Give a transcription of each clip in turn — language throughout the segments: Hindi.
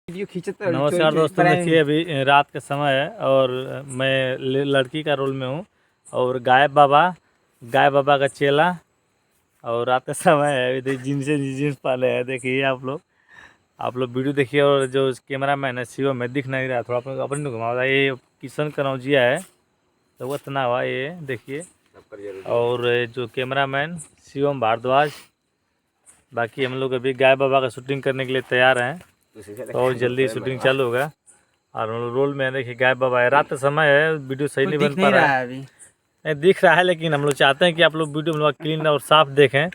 वीडियो खींचते नमस्कार दोस्तों, देखिए अभी रात का समय है और मैं लड़की का रोल में हूँ और गाय बाबा का चेला। और रात का समय है, अभी जीन्स पहने हैं। देखिए आप लोग वीडियो देखिए। और जो कैमरा मैन है शिवम में दिख नहीं रहा, थोड़ा अपने घुमाओ। ये किशन कनौजिया है तो वो इतना हुआ ये देखिए। और जो कैमरा मैन शिवम भारद्वाज। बाकी हम लोग अभी गाय बाबा का शूटिंग करने के लिए तैयार हैं, तो जल्दी शूटिंग चालू होगा। और रोल में देखिए गाय बाबा है। रात का समय है, वीडियो सही नहीं बन पा रहा है अभी। नहीं दिख रहा है, लेकिन हम लोग चाहते हैं कि आप लोग वीडियो हम लोग क्लीन और साफ देखें।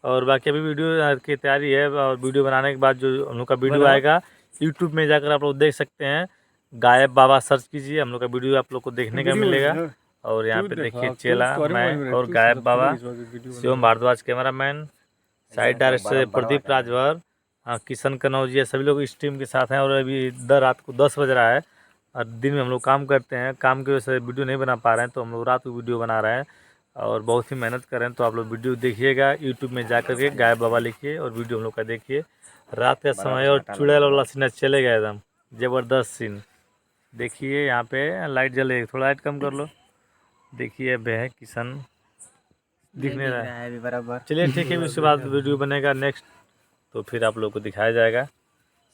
और बाकी अभी वीडियो की तैयारी है, और वीडियो बनाने के बाद जो हम लोग का वीडियो आएगा यूट्यूब में जाकर आप लोग देख सकते हैं। गायब बाबा सर्च कीजिए, हम लोग का वीडियो आप लोग को देखने का मिलेगा। और यहाँ पे देखिए चेला मैं और गायब बाबा, Shivam Bhardwaj camera man, side director Pradeep Rajbhar, हाँ किशन कनौजिया, सभी लोग इस टीम के साथ हैं। और अभी रात को 10 बज रहा है और दिन में हम लोग काम करते हैं, काम की वजह से वीडियो नहीं बना पा रहे हैं, तो हम लोग रात को वीडियो बना रहे हैं और बहुत ही मेहनत कर रहे हैं। तो आप लोग वीडियो देखिएगा, यूट्यूब में जा कर के गायब बाबा लिखिए और वीडियो हम लोग का देखिए। रात का समय और चुड़ैल वाला सीन चलेगा, एकदम ज़बरदस्त सीन। देखिए यहाँ पे लाइट जल रही है, थोड़ा लाइट कम कर लो। देखिए अब है किशन दिख नहीं रहा है बराबर। चलिए ठीक है, उसके बाद वीडियो बनेगा नेक्स्ट, तो फिर आप लोग को दिखाया जाएगा।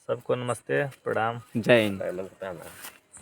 सबको नमस्ते, प्रणाम, जय हिंद।